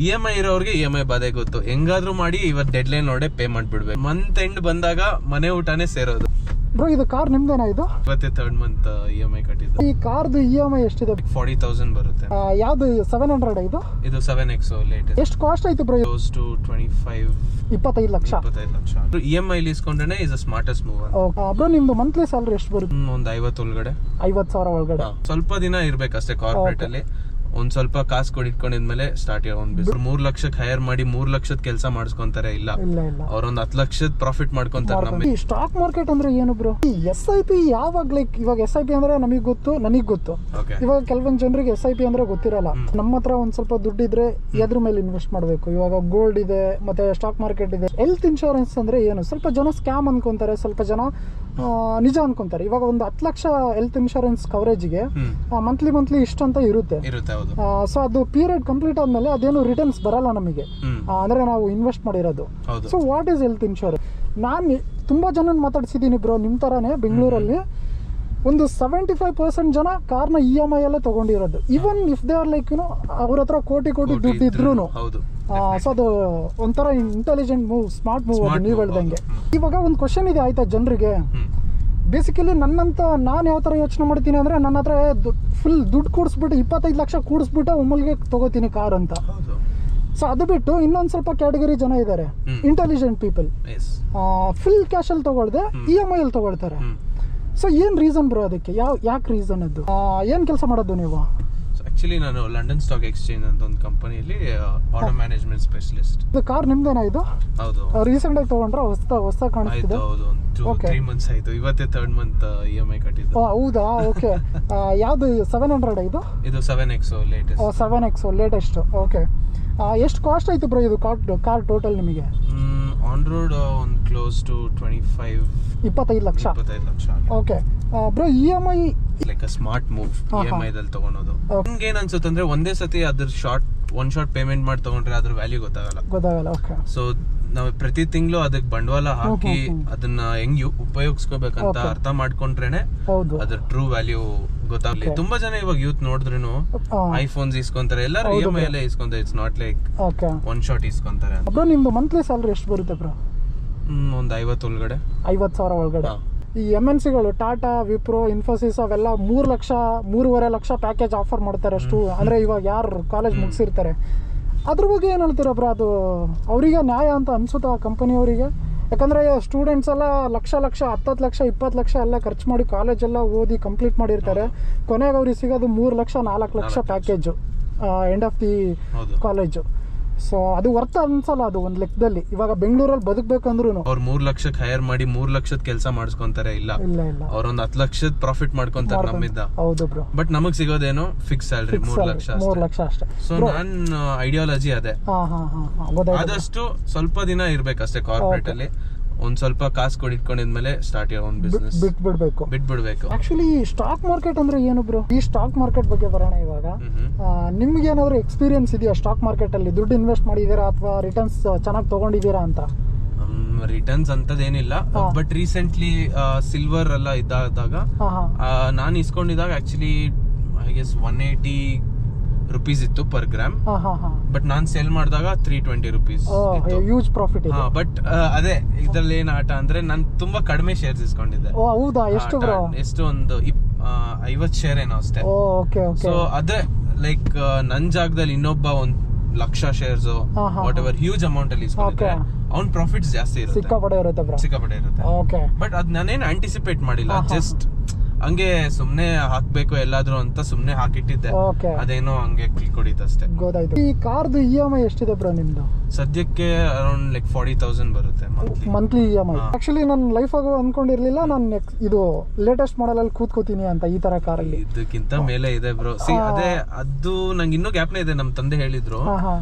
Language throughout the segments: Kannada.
EMI ಇರೋರಿಗೆ EMI ಬಾಧೆ ಗೊತ್ತು, ಹೆಂಗಾದ್ರೂ ಮಾಡಿ ಇವತ್ತು ಡೆಡ್ ಲೈನ್ ನೋಡೇ ಪೇ ಮಾಡ್ಬಿಡ್ಬೇಕು. ಮಂತ್ ಎಂಡ್ ಬಂದಾಗ ಮನೆ ಊಟನೇ ಸೇರೋದು. ಬ್ರೋ ಇದು ಕಾರ್ ನಿಮ್ದೇನಾ? ಇದು 23rd ಮಂತ್ EMI ಕಟ್ಟಿದ್ದು. ಈ ಕಾರ್ದು EMI ಎಷ್ಟಿದೆ? 40,000 ಬರುತ್ತೆ. ಯಾವ್ದು 700 ಇದು? ಇದು 7X ಲೇಟೆಸ್ಟ್. ಎಷ್ಟು ಕಾಸ್ಟ್ ಆಯ್ತು bro? Close to 25 lakh. EMI ಇಸ್ಕೊಂಡ್ರೆ is a smartest move. Bro ನಿಮ್ದು ಮಂತ್ಲಿ ಸ್ಯಾಲರಿ ಎಷ್ಟು ಬರುತ್ತೆ? ಒಂದು 50 ಒಳಗಡೆ. 50,000 ಒಳಗಡೆ. ಸ್ವಲ್ಪ ದಿನ ಇರ್ಬೇಕಷ್ಟೇ ಕಾರ್ಪೊರೇಟ್ ಅಲ್ಲಿ. ಒಂದ್ ಸ್ವಲ್ಪ ಕಾಸು ಕೊಡಿಟ್ಕೊಂಡಿದ್ಮೇಲೆ ಸ್ಟಾರ್ಟ್ ಒಂದ್ 3 ಲಕ್ಷಕ್ಕೆ ಹೈರ್ ಮಾಡಿ 3 ಲಕ್ಷದ ಕೆಲಸ ಮಾಡಿಸ್ಕೊಂತಾರೆ. ಇಲ್ಲ ಅವ್ರೊಂದ್ 10 ಲಕ್ಷದ ಪ್ರಾಫಿಟ್ ಮಾಡ್ಕೊಂತಾರೆ. ಈ ಸ್ಟಾಕ್ ಮಾರ್ಕೆಟ್ ಅಂದ್ರೆ ಏನು ಬ್ರೋ? ಈ SIP ಯಾವಾಗ ಲೈಕ್ ಇವಾಗ SIP ಅಂದ್ರೆ ನನಗ್ ಗೊತ್ತು. ಇವಾಗ ಕೆಲವೊಂದ್ ಜನರಿಗೆ SIP ಅಂದ್ರೆ ಗೊತ್ತಿರಲ್ಲ. ನಮ್ಮ ಹತ್ರ ಒಂದ್ ಸ್ವಲ್ಪ ದುಡ್ಡಿದ್ರೆ ಎದ್ರ ಮೇಲೆ ಇನ್ವೆಸ್ಟ್ ಮಾಡ್ಬೇಕು. ಇವಾಗ ಗೋಲ್ಡ್ ಇದೆ, ಮತ್ತೆ ಸ್ಟಾಕ್ ಮಾರ್ಕೆಟ್ ಇದೆ. ಹೆಲ್ತ್ ಇನ್ಶೂರೆನ್ಸ್ ಅಂದ್ರೆ ಏನು? ಸ್ವಲ್ಪ ಜನ ಸ್ಕ್ಯಾಮ್ ಅನ್ಕೊಂತಾರೆ, ಸ್ವಲ್ಪ ಜನ ನಿಜ ಅನ್ಕೊಂತಾರೆ. ಇವಾಗ ಒಂದು 10 ಲಕ್ಷ ಹೆಲ್ತ್ ಇನ್ಶೂರೆನ್ಸ್ ಕವರೇಜ್ಗೆ ಮಂತ್ಲಿ ಇಷ್ಟಂತ ಇರುತ್ತೆ. ಸೊ ಅದು ಪೀರಿಯಡ್ ಕಂಪ್ಲೀಟ್ ಆದ್ಮೇಲೆ ಅದೇನು ರಿಟರ್ನ್ಸ್ ಬರಲ್ಲ ನಮಗೆ, ಅಂದ್ರೆ ನಾವು ಇನ್ವೆಸ್ಟ್ ಮಾಡಿರೋದು. So what is health insurance? ನಾನು ತುಂಬಾ ಜನ ಮಾತಾಡ್ಸಿದೀನಿ ಬ್ರೋ ನಿಮ್ ತರಾನೇ. ಬೆಂಗಳೂರಲ್ಲಿ ಒಂದು 75% ಜನ ಕಾರ್ನ EMI ಅಲ್ಲೇ ತಗೊಂಡಿರೋದು. Even if they are like ಅವ್ರ ಹತ್ರ ಕೋಟಿ ದುಡ್ಡು ಇದ್ರು. ಸೊ ಅದು ಒಂಥರ ಇಂಟೆಲಿಜೆಂಟ್ ಮೂವ್, ಸ್ಮಾರ್ಟ್ ಮೂವ್ ಅದು ನೀವು ಹೇಳ್ದಂಗೆ. ಇವಾಗ ಒಂದು ಕ್ವಶನ್ ಇದೆ ಆಯ್ತಾ ಜನರಿಗೆ. ಬೇಸಿಕಲಿ ನಾನು ಯಾವ ಥರ ಯೋಚನೆ ಮಾಡ್ತೀನಿ ಅಂದರೆ, ನನ್ನ ಹತ್ರ ಫುಲ್ ದುಡ್ಡು ಕೂಡಿಸ್ಬಿಟ್ಟು 25 ಲಕ್ಷ ಕೂಡಿಸ್ಬಿಟ್ಟು ಒಮ್ಮಲ್ಗೆ ತಗೋತೀನಿ ಕಾರ್ ಅಂತ. ಸೊ ಅದು ಬಿಟ್ಟು ಇನ್ನೊಂದು ಸ್ವಲ್ಪ ಕ್ಯಾಟಗರಿ ಜನ ಇದ್ದಾರೆ, ಇಂಟೆಲಿಜೆಂಟ್ ಪೀಪಲ್. ಫುಲ್ ಕ್ಯಾಶಲ್ಲಿ ತಗೊಳ್ದೆ EMI ಅಲ್ಲಿ ತಗೊಳ್ತಾರೆ. ಸೊ ಏನ್ ರೀಸನ್ ಬ್ರೋ ಅದಕ್ಕೆ? ಯಾಕೆ ರೀಸನ್ ಅದು? ಏನ್ ಕೆಲಸ ಮಾಡೋದು ನೀವು? ಆಕ್ಚುಲಿ ನಾನು ಲಂಡನ್ ಸ್ಟಾಕ್ ಎಕ್ಸ್ಚೇಂಜ್ ಅಂತ ಒಂದು ಕಂಪನಿಯಲ್ಲಿ ಆರ್ಡರ್ ಮ್ಯಾನೇಜ್ಮೆಂಟ್ ಸ್ಪೆಷಲಿಸ್ಟ್. ಇದು ಕಾರ್ ನಿಮ್ದೇನಾ ಇದು? ಹೌದು. ರೀಸೆಂಟ್ ಆಗಿ ತಗೊಂಡ್ರೆ ಹೊಸ ಕಾಣಿಸ್ತಿದೆ. ಹೌದು, 3 ಮಂತ್ಸ್ ಆಯ್ತು. 23rd ಮಂತ್ EMI ಕಟ್ಟಿದ್ದು. ಹೌದಾ? ಓಕೆ. ಯಾವ್ದು 700 ಇದು? ಇದು 7X latest. 7X latest. Okay. ಎಷ್ಟು ಕಾಸ್ಟ್ ಆಯ್ತು ಬ್ರೋ ಇದು ಕಾರ್ ಟೋಟಲ್ ನಿಮಗೆ? ಆನ್ ರೋಡ್ ಒಂದು close to 25 lakh. Okay bro, EMI like a smart move. EMI ದಲ್ಲಿ ತಗೊಳೋದು ನಿಮ್ಗೆ ಏನ್ ಅನ್ಸುತ್ತೆ ಅಂದ್ರೆ, ಒಂದೇ ಸತಿ ಅದ್ರ ಒನ್ ಶಾರ್ಟ್ ಪೇಮೆಂಟ್ ಮಾಡಿ ತಗೊಂಡ್ರೆ ಅದ್ರ ವ್ಯಾಲ್ಯೂ ಗೊತ್ತಾಗಲ್ಲ. ಓಕೆ. ಸೊ ನಾವು ಪ್ರತಿ ತಿಂಗಳು ಅದಕ್ಕೆ ಬಂಡವಾಳ ಹಾಕಿ ಅದನ್ನ ಹೆಂಗ್ ಉಪಯೋಗಿಸ್ಕೋಬೇಕಂತ ಅರ್ಥ ಮಾಡ್ಕೊಂಡ್ರೇನೆ ಅದ್ರ ಟ್ರೂ ವ್ಯಾಲ್ಯೂ ಗೊತ್ತಾಗ್ಲಿ. ತುಂಬಾ ಜನ ಇವಾಗ ಯೂತ್ ನೋಡಿದ್ರೇನು ಐಫೋನ್ಸ್ ಇಸ್ಕೊಂತಾರೆ, ಎಲ್ಲರೂ EMI ಅಲ್ಲೇ ಇಸ್ಕೊಂತಾರೆ. It's not like one shot ಇಸ್ಕೊಂತಾರೆ. ಬ್ರೋ ನಿಮ್ದು ಮಂತ್ಲಿ ಸ್ಯಾಲರಿ ಎಷ್ಟು ಬರುತ್ತೆ ಬ್ರೋ? ಒಂದು 50 ಒಳಗಡೆ. 50,000 ಒಳಗಡೆ. ಈ MNCಗಳು ಟಾಟಾ, ವಿಪ್ರೋ, ಇನ್ಫೋಸಿಸ್ ಅವೆಲ್ಲ 3 ಲಕ್ಷ 3.5 ಲಕ್ಷ ಪ್ಯಾಕೇಜ್ ಆಫರ್ ಮಾಡ್ತಾರೆ ಅಷ್ಟು. ಅಂದ್ರೆ ಇವಾಗ ಯಾರು ಕಾಲೇಜ್ ಮುಗಿಸಿರ್ತಾರೆ ಅದ್ರ ಬಗ್ಗೆ ಏನ್ ಹೇಳ್ತೀರಾ ಬ್ರೋ? ಅದು ಅವರಿಗೆ ನ್ಯಾಯ ಅಂತ ಅನ್ಸುತ್ತಾ ಕಂಪನಿಯವರಿಗೆ? ಯಾಕಂದ್ರೆ ಸ್ಟೂಡೆಂಟ್ಸ್ ಎಲ್ಲ ಲಕ್ಷ 10 ಲಕ್ಷ 20 ಲಕ್ಷ ಎಲ್ಲ ಖರ್ಚು ಮಾಡಿ ಕಾಲೇಜ್ ಎಲ್ಲ ಓದಿ ಕಂಪ್ಲೀಟ್ ಮಾಡಿರ್ತಾರೆ. ಕೊನೆಗೆ ಅವ್ರಿಗೆ ಸಿಗೋದು 3 lakh 4 lakh package end of the college. So ಅದು ವರ್ತ್ ಅನ್ಸಲ್ಲ ಅದು ಒಂದ್ ಲೆಕ್ಕದಲ್ಲಿ. ಇವಾಗ ಬೆಂಗಳೂರಲ್ಲಿ ಬದುಕ್ಬೇಕಂದ್ರು ಅವ್ರು 3 ಲಕ್ಷಕ್ಕೆ ಹೈರ್ ಮಾಡಿ 3 ಲಕ್ಷದ ಕೆಲಸ ಮಾಡಿಸ್ಕೊಂತಾರೆ. ಇಲ್ಲ ಅವ್ರೊಂದ್ 10 ಲಕ್ಷದ ಪ್ರಾಫಿಟ್ ಮಾಡ್ಕೊಂತಾರೆ ನಮ್ಮಿಂದ. ಹೌದು ಬ್ರೋ. ಬಟ್ ನಮಗ್ ಸಿಗೋದೇನು ಫಿಕ್ಸ್ ಸ್ಯಾಲರಿ 3 ಲಕ್ಷ ಅಷ್ಟೇ. ಸೊ ನನ್ನ ಐಡಿಯಾಲಜಿ ಅದೇ, ಆದಷ್ಟು ಸ್ವಲ್ಪ ದಿನ ಇರ್ಬೇಕಷ್ಟೇ ಕಾರ್ಪೊರೇಟ್ ಅಲ್ಲಿ. ಒಂದ್ ಸ್ವಲ್ಪ ಕಾಸು ಕೊಡಿಟ್ಕೊಂಡಿದ್ಮೇಲೆ ಸ್ಟಾರ್ಟ್ ಒಂದ್ ಬಿಸ್ನೆಸ್ ಬಿಟ್ಬಿಡ್ಬೇಕು. ಆಕ್ಚುಲಿ ಸ್ಟಾಕ್ ಮಾರ್ಕೆಟ್ ಅಂದ್ರೆ ಏನು ಬ್ರೋ? ಈ ಸ್ಟಾಕ್ ಮಾರ್ಕೆಟ್ ಬಗ್ಗೆ ಬರೋಣ ಇವಾಗ. ನಿಮ್ಗೆ ಏನಾದ್ರು ಎಕ್ಸ್ಪೀರಿಯನ್ಸ್ ಇದೆಯಾ ಸ್ಟಾಕ್ ಮಾರ್ಕೆಟ್ ಅಲ್ಲಿ? ದುಡ್ಡು ಇನ್ವೆಸ್ಟ್ ಮಾಡಿದೀರಾ ಅಥವಾ ರಿಟರ್ನ್ಸ್ ಚೆನ್ನಾಗಿ ತಗೊಂಡಿದ್ದೀರಾ ಅಂತ? ರಿಟರ್ನ್ಸ್ ಅಂತದೇನಿಲ್ಲ, ಬಟ್ ರೀಸೆಂಟ್ಲಿ ಸಿಲ್ವರ್ ಎಲ್ಲ ಇದ್ದಾಗ ನಾನು ಇಸ್ಕೊಂಡಿದಾಗ ಆಕ್ಚುಲಿ ಐ ಗೆಸ್ 180 ರೂಪೀಸ್ ಇತ್ತು per gram. But non sale ಮಾಡಿದಾಗ 320 ರೂಪೀಸ್. Huge profit. ಬಟ್ ಅದೇ ಇದ್ರಲ್ಲಿ ಏನ್ ಆಟ ಅಂದ್ರೆ ನಾನು ತುಂಬಾ ಕಡಿಮೆ ಶೇರ್ಸ್ ಇಸ್ಕೊಂಡಿದ್ದೆ. ಹೌದಾ? ಎಷ್ಟು ಒಂದು 50 ಶೇರ್ ಏನೋ ಅಷ್ಟೇ. ಸೊ ಅದೇ ಲೈಕ್ ನನ್ ಜಾಗದಲ್ಲಿ ಇನ್ನೊಬ್ಬ 1 lakh shares what ever huge amount ಅಲ್ಲಿ ಇಸ್ಕೊಂಡಿದ್ರೆ ಅವ್ನ್ ಪ್ರಾಫಿಟ್ಸ್ ಜಾಸ್ತಿ ಇರುತ್ತೆ, ಸಿಕ್ಕಾಪಟ್ಟೆ ಇರುತ್ತೆ. ಬಟ್ ಅದ್ ನಾನೇನ್ ಆಂಟಿಸಿಪೇಟ್ ಮಾಡಿಲ್ಲ, ಜಸ್ಟ್ ಹಂಗೆ ಸುಮ್ನೆ ಹಾಕ್ಬೇಕು ಎಲ್ಲಾದ್ರೂ ಅಂತ ಸುಮ್ನೆ ಹಾಕಿಟ್ಟಿದ್ದೆ. ಅದೇನೋ ಹಂಗೆ ಕ್ಲಿಕ್ ಹೊಡಿತಷ್ಟೇ. ಗೊತ್ತಾಯ್ತು. ಈ ಕಾರ್ದು EMI ಎಷ್ಟಿದೆ ಬ್ರೋ ನಿಮ್ದು? ಸದ್ಯಕ್ಕೆ ಅರೌಂಡ್ ಲೈಕ್ 40,000 ಬರುತ್ತೆ ಮಂತ್ಲಿ EMI. ಆಕ್ಚುಲಿ ನನ್ನ ಲೈಫ್ ಆಗ ಅನ್ಕೊಂಡಿರ್ಲಿಲ್ಲ ನಾನು ಇದು ಲೇಟೆಸ್ಟ್ ಮಾಡೆಲ್ ಅಲ್ಲಿ ಕೂತ್ಕೋತೀನಿ ಅಂತ ಈ ತರ ಕಾರಲ್ಲಿ. ಇದಕ್ಕಿಂತ ಮೇಲೆ ಇದೆ ಬ್ರೋ. ಅದೇ ಅದು ನಂಗೆ ಇನ್ನೂ ಗ್ಯಾಪ್ನೇ ಇದೆ. ನಮ್ ತಂದೆ ಹೇಳಿದ್ರು,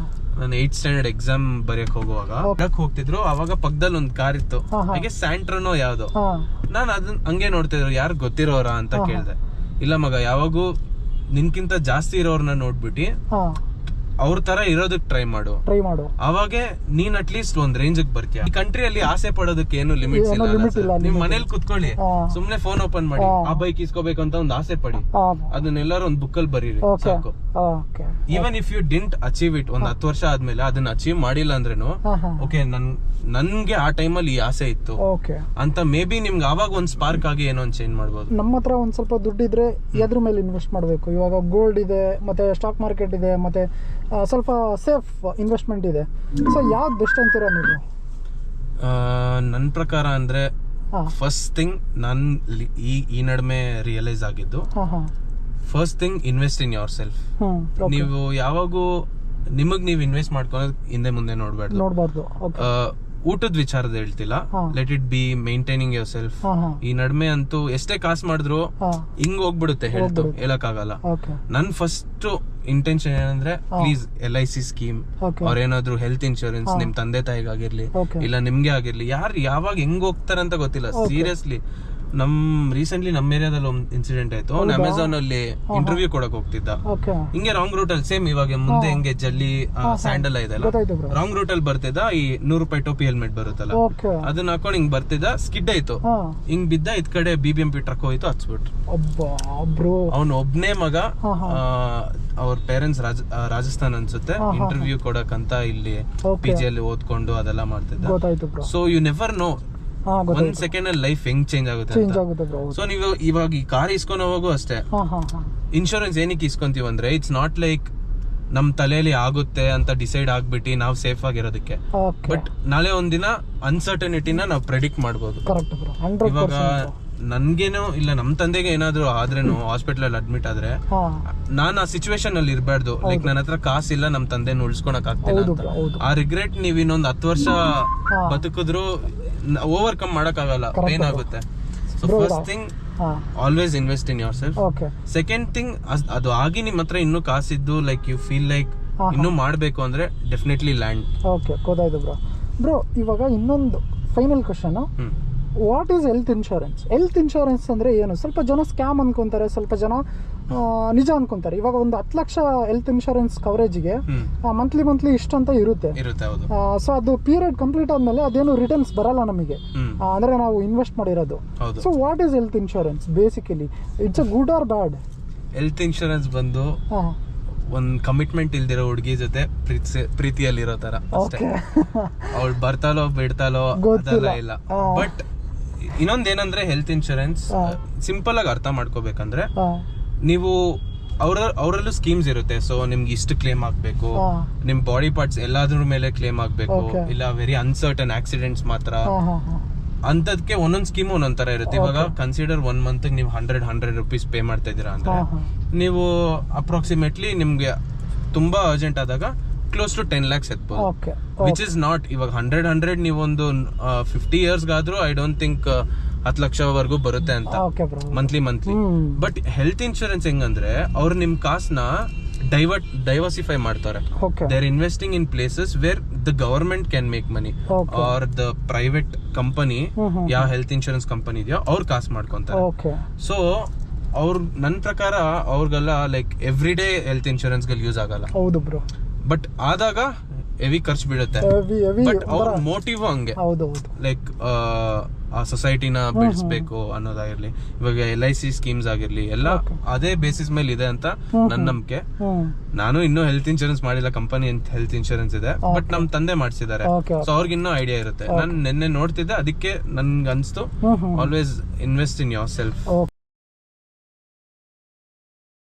ನಾನು 8th ಸ್ಟ್ಯಾಂಡರ್ಡ್ ಎಕ್ಸಾಮ್ ಬರೆಯಕ್ ಹೋಗುವಾಗ ಹೋಗ್ತಿದ್ರು, ಅವಾಗ ಪಕ್ಕದಲ್ಲಿ ಒಂದ್ ಕಾರ್ ಇತ್ತು, ಹಾಗೆ ಸ್ಯಾಂಟ್ರನೋ ಯಾವ್ದೋ. ನಾನು ಅದನ್ನ ಹಂಗೆ ನೋಡ್ತಿದ್ರು, ಯಾರು ಗೊತ್ತಿರೋರ ಅಂತ ಕೇಳ್ದೆ. ಇಲ್ಲ ಮಗ, ಯಾವಾಗೂ ನಿನ್ಕಿಂತ ಜಾಸ್ತಿ ಇರೋರ್ನ ನೋಡ್ಬಿಟ್ಟು ಅವ್ರ ತರ ಇರೋದಕ್ ಟ್ರೈ ಮಾಡು. ಅವಾಗೆ ನೀನ್ ಅಟ್ಲೀಸ್ಟ್ ಒಂದ್ ರೇಂಜ್ ಬರ್ತೀಯ. ಈ ಕಂಟ್ರಿಯಲ್ಲಿ ಆಸೆ ಪಡೋದಕ್ಕೆ ಏನು ಲಿಮಿಟ್ಸ್ ಇಲ್ಲ. ನಿಮ್ ಮನೇಲಿ ಕುತ್ಕೊಳ್ಳಿ, ಸುಮ್ನೆ ಫೋನ್ ಓಪನ್ ಮಾಡಿ ಆ ಬೈಕ್ ಇಸ್ಕೋಬೇಕು ಅಂತ ಒಂದ್ ಆಸೆ ಪಡಿ, ಅದನ್ನೆಲ್ಲಾರು ಒಂದ್ ಬುಕ್ ಅಲ್ಲಿ ಬರೀರಿ ಸಾಕು. Even if you didn't achieve it, ಒಂದ್ 10 ವರ್ಷ ಆದ್ಮೇಲೆ ಅದನ್ನ ಅಚೀವ್ ಮಾಡಿಲ್ಲ ಅಂದ್ರೇನು ಓಕೆ, ನನ್ಗೆ ಆ ಟೈಮಲ್ಲಿ ಈ ಆಸೆ ಇತ್ತು ಅಂತ ಮೇ ಬಿ ನಿಮ್ಗೆ ಆವಾಗ ಒಂದ್ ಸ್ಪಾರ್ಕ್ ಆಗಿ ಏನೋ ಒಂದ್ ಚೇಂಜ್ ಮಾಡ್ಬೋದು. ನಮ್ಮ ಹತ್ರ ಒಂದ್ ಸ್ವಲ್ಪ ದುಡ್ಡಿದ್ರೆ ಎದ್ರ ಮೇಲೆ ಇನ್ವೆಸ್ಟ್ ಮಾಡ್ಬೇಕು? ಇವಾಗ ಗೋಲ್ಡ್ ಇದೆ, ಮತ್ತೆ ಸ್ಟಾಕ್ ಮಾರ್ಕೆಟ್ ಇದೆ, ಮತ್ತೆ ಸ್ವಲ್ಪ ಸೇಫ್ ಇನ್ವೆಸ್ಟ್ಮೆಂಟ್ ಇದೆ. ಸೊ ಯಾವ್ದು ಬೆಸ್ಟ್ ಅಂತೀರಾ ನೀವು? ನನ್ನ ಪ್ರಕಾರ ಅಂದ್ರೆ ಫಸ್ಟ್ ಥಿಂಗ್ ನನ್ ಈ ನಡುವೆ ರಿಯಲೈಸ್ ಆಗಿದ್ದು, first thing invest in your self. ನೀವು ಯಾವಾಗೂ ನಿಮಗ್ ನೀವು ಇನ್ವೆಸ್ಟ್ ಮಾಡ್ಕೊಳ್ಳೋದು ಹಿಂದೆ ಮುಂದೆ ನೋಡ್ಬಾರ್ದು. ಊಟದ ವಿಚಾರದ ಹೇಳ್ತಿಲ್ಲ, let it be maintaining your self. ಈ ನಡುವೆ ಅಂತೂ ಎಷ್ಟೇ ಕಾಸು ಮಾಡಿದ್ರು ಹಿಂಗ್ ಹೋಗ್ಬಿಡುತ್ತೆ, ಹೇಳಕ್ಕಾಗಲ್ಲ. ನನ್ ಫಸ್ಟ್ ಇಂಟೆನ್ಷನ್ ಏನಂದ್ರೆ ಪ್ಲೀಸ್ LIC ಸ್ಕೀಮ್ ಅವ್ರ ಏನಾದ್ರು ಹೆಲ್ತ್ ಇನ್ಶೂರೆನ್ಸ್ ನಿಮ್ ತಂದೆ ತಾಯಿಗಾಗಿರ್ಲಿ ಇಲ್ಲ ನಿಮ್ಗೆ ಆಗಿರ್ಲಿ, ಯಾರು ಯಾವಾಗ ಹೆಂಗ್ ಹೋಗ್ತಾರಂತ ಗೊತ್ತಿಲ್ಲ. ಸೀರಿಯಸ್ಲಿ ರೀಸೆಂಟ್ಲಿ ನಮ್ಮ ಏರಿಯಾದಲ್ಲಿ ಒಂದು ಇನ್ಸಿಡೆಂಟ್ ಆಯ್ತು. ಅವ್ನು ಅಮೆಝಾನ್ ಅಲ್ಲಿ ಇಂಟರ್ವ್ಯೂ ಕೊಡಕ್ ಹೋಗ್ತಿದ್ದ, ಹಿಂಗೆ ರಾಂಗ್ ರೂಟ್ ಅಲ್ಲಿ ಸೇಮ್ ಇವಾಗ ಮುಂದೆ ಹೆಂಗೆ ಜಲ್ಲಿ ಸ್ಯಾಂಡಲ್ ಇದೆಲ್ಲ ರಾಂಗ್ ರೂಟ್ ಅಲ್ಲಿ ಬರ್ತಿದ್ದ. ಈ 100 ರೂಪಾಯಿ ಟೋಪಿ ಹೆಲ್ಮೆಟ್ ಬರುತ್ತಲ್ಲ, ಅದನ್ನ ಹಾಕೊಂಡು ಹಿಂಗ್ ಬರ್ತಿದ್ದ, ಸ್ಕಿಡ್ ಆಯ್ತು, ಹಿಂಗ್ ಬಿದ್ದ. ಇದ್ ಕಡೆ BBMP ಟ್ರಕ್ ಹೋಯ್ತು, ಹಚ್ಬಿಟ್ರು. ಅವ್ನು ಒಬ್ನೇ ಮಗ, ಅವ್ರ ಪೇರೆಂಟ್ಸ್ ರಾಜಸ್ಥಾನ್ ಅನ್ಸುತ್ತೆ, ಇಂಟರ್ವ್ಯೂ ಕೊಡಕಂತ ಇಲ್ಲಿ PG ಅಲ್ಲಿ ಓದ್ಕೊಂಡು ಅದೆಲ್ಲ ಮಾಡ್ತಿದ್ದ. ಸೊ ಯು ನೆವರ್ ನೋ ಒಂದ್ ಸೆಕೆಂಡ್ ಅಲ್ಲಿ ಲೈಫ್ ಹೆಂಗ್ ಚೇಂಜ್ ಆಗುತ್ತೆ. ಸೊ ನೀವು ಇವಾಗ ಈ ಕಾರ್ ಇಸ್ಕೊಂಡು ಹೋಗು ಅಷ್ಟೇ, ಇನ್ಶೂರೆನ್ಸ್ ಏನಕ್ಕೆ ಇಸ್ಕೊಂತೀವಿ ಅಂದ್ರೆ ಇಟ್ಸ್ ನಾಟ್ ಲೈಕ್ ನಮ್ ತಲೆಯಲ್ಲಿ ಆಗುತ್ತೆ ಅಂತ ಡಿಸೈಡ್ ಆಗ್ಬಿಟ್ಟು ನಾವು ಸೇಫ್ ಆಗಿರೋದಕ್ಕೆ. ಬಟ್ ನಾಳೆ ಒಂದಿನ ಅನ್ಸರ್ಟನಿಟಿನ ನಾವು ಪ್ರೆಡಿಕ್ಟ್ ಮಾಡ್ಬೋದು. ಇವಾಗ ನನ್ಗೇನೋ ಇಲ್ಲ ನಮ್ ತಂದೆಗೆ ಏನಾದ್ರು ಆದ್ರೇನು ಹಾಸ್ಪಿಟಲ್ ಅಲ್ಲಿ ಅಡ್ಮಿಟ್ ಆದ್ರೆ ನಾನ್ ಆ ಸಿಚುವೇಶನ್ ಅಲ್ಲಿ ಇರ್ಬಾರ್ದು. ಲೈಕ್ ನನ್ನ ಹತ್ರ ಕಾಸಿಲ್ಲ, ನಮ್ ತಂದೆನ ಉಳಿಸ್ಕೊಳಕ್ ಆಗ್ತಿಲ್ಲ ಅಂತ. ಆ ರಿಗ್ರೆಟ್ ನೀವ್ ಇನ್ನೊಂದ್ 10 ವರ್ಷ ಬದುಕಿದ್ರು ಓವರ್ಕಮ್ ಮಾಡಕ್ ಆಗಲ್ಲ, ಪೇನ್ ಆಗುತ್ತೆ. So first thing always invest in your self. Second thing, ಅದು ಆಗಿ ನಿಮ್ ಹತ್ರ ಇನ್ನೂ ಕಾಸಿದ್ದು ಲೈಕ್ ಯು ಫೀಲ್ ಲೈಕ್ ಇನ್ನೂ ಮಾಡ್ಬೇಕು ಅಂದ್ರೆ ಡೆಫಿನೆಟ್ಲಿ ಲ್ಯಾಂಡ್. ಗೊತ್ತಾಯ್ತು ಬ್ರೋ. ಇವಾಗ ಇನ್ನೊಂದು final question, what is health insurance? Health insurance ಅಂದ್ರೆ ಏನು? ಸ್ವಲ್ಪ ಜನ ಸ್ಕ್ಯಾಮ್ ಅನ್ಕೊಂತಾರೆ, ಸ್ವಲ್ಪ ಜನ ನಿಜ ಅನ್ಕೊಂತಾರೆ. ಇವಾಗ ಒಂದು 10 ಲಕ್ಷ ಹೆಲ್ತ್ ಇನ್ಶೂರೆನ್ಸ್ ಕವರೇಜ್ಗೆ ಮಂತ್ಲಿ ಇಷ್ಟ ಅಂತ ಇರುತ್ತೆ. ಸೊ ಅದು ಪೀರಿಯಡ್ ಕಂಪ್ಲೀಟ್ ಆದ್ಮೇಲೆ ಅದೇನು ರಿಟರ್ನ್ಸ್ ಬರಲ್ಲ ನಮಗೆ, ಅಂದ್ರೆ ನಾವು ಇನ್ವೆಸ್ಟ್ ಮಾಡಿರೋದು. So what is health insurance basically? It's a good or bad? Health insurance ಬಂದು ಒಂದ್ ಕಮಿಟ್ಮೆಂಟ್ ಇಲ್ದಿರೋ ಹುಡುಗಿ ಜೊತೆ ಪ್ರೀತಿಯಲ್ಲಿರೋ ತರ ಅಷ್ಟೇ. ಅವಳು ಬರ್ತಾಲೋ ಬಿಡ್ತಾಲೋ ಅದೆಲ್ಲ ಇಲ್ಲ. ಬಟ್ ಇನ್ನೊಂದೇನಂದ್ರೆ ಹೆಲ್ತ್ ಇನ್ಶೂರೆನ್ಸ್ ಸಿಂಪಲ್ ಆಗಿ ಅರ್ಥ ಮಾಡ್ಕೋಬೇಕಂದ್ರೆ, ನೀವು ಅವರಲ್ಲೂ ಸ್ಕೀಮ್ಸ್ ಇರುತ್ತೆ. ಸೊ ನಿಮ್ಗೆ ಇಷ್ಟು ಕ್ಲೇಮ್ ಆಗ್ಬೇಕು, ನಿಮ್ ಬಾಡಿ ಪಾರ್ಟ್ಸ್ ಎಲ್ಲಾದ್ರ ಮೇಲೆ ಕ್ಲೇಮ್ ಆಗ್ಬೇಕು, ಇಲ್ಲ ವೆರಿ ಅನ್ಸರ್ಟನ್ ಆಕ್ಸಿಡೆಂಟ್ಸ್ ಮಾತ್ರ ಅಂತದ್ಕೆ ಒಂದೊಂದ್ ಸ್ಕೀಮ್ ಒಂದೊಂದ್ ತರ ಇರುತ್ತೆ. ಇವಾಗ ಕನ್ಸಿಡರ್ 1 ಮಂತ್ ನೀವು 100 ರೂಪೀಸ್ ಪೇ ಮಾಡ್ತಾ ಇದೀರಾ ಅಂದ್ರೆ, ನೀವು ಅಪ್ರಾಕ್ಸಿಮೇಟ್ಲಿ ನಿಮ್ಗೆ ತುಂಬಾ ಅರ್ಜೆಂಟ್ ಆದಾಗ ಕ್ಲೋಸ್ ಟು 10 lakhs ಎತ್ಬೋದು. ವಿಚ್ ಇಸ್ ನಾಟ್ ಇವಾಗ 100 ನೀವೊಂದು 50 years ಗಾದ್ರೂ ಐ ಡೋಂಟ್ ಥಿಂಕ್ 10 ಲಕ್ಷವರೆಗೂ ಬರುತ್ತೆ ಅಂತ ಮಂತ್ಲಿ. ಬಟ್ ಹೆಲ್ತ್ ಇನ್ಶೂರೆನ್ಸ್ ಹೆಂಗಂದ್ರೆ ಅವ್ರು ನಿಮ್ ಕಾಸ್ನ ಡೈವರ್ಸಿಫೈ ಮಾಡ್ತಾರೆ. They are investing in places where the government can make money, or the private company ಯಾವ ಹೆಲ್ತ್ ಇನ್ಶೂರೆನ್ಸ್ ಕಂಪನಿ ಇದೆಯೋ ಅವ್ರು ಕಾಸು ಮಾಡ್ಕೊಂತಾರೆ. ಸೊ ಅವ್ರ ನನ್ ಪ್ರಕಾರ ಅವ್ರಿಗೆಲ್ಲ like every day health insurance ಗಳು ಯೂಸ್ ಆಗಲ್ಲ. ಬಟ್ ಆದಾಗ ಹೆವಿ ಖರ್ಚು ಬೀಳುತ್ತೆ. ಬಟ್ ಅವ್ರ ಮೋಟಿವ್ ಹಂಗೆ, ಲೈಕ್ ಆ ಸೊಸೈಟಿನ ಬೆಳೆಸ್ಬೇಕು ಅನ್ನೋದಾಗಿರ್ಲಿ, ಇವಾಗ LIC ಸ್ಕೀಮ್ಸ್ ಆಗಿರ್ಲಿ ಎಲ್ಲ ಅದೇ ಬೇಸಿಸ್ ಮೇಲೆ ಇದೆ ಅಂತ ನನ್ ನಂಬಿಕೆ. ನಾನು ಇನ್ನೂ ಹೆಲ್ತ್ ಇನ್ಶೂರೆನ್ಸ್ ಮಾಡಿಲ್ಲ, ಕಂಪನಿ ಹೆಲ್ತ್ ಇನ್ಶೂರೆನ್ಸ್ ಇದೆ, ಬಟ್ ನಮ್ ತಂದೆ ಮಾಡ್ಸಿದ್ದಾರೆ. ಸೊ ಅವ್ರಿಗೆ ಇನ್ನೂ ಐಡಿಯಾ ಇರುತ್ತೆ. ನಾನು ನಿನ್ನೆ ನೋಡ್ತಿದ್ದೆ, ಅದಕ್ಕೆ ನನ್ಗೆ ಅನ್ಸ್ತು always invest in your self.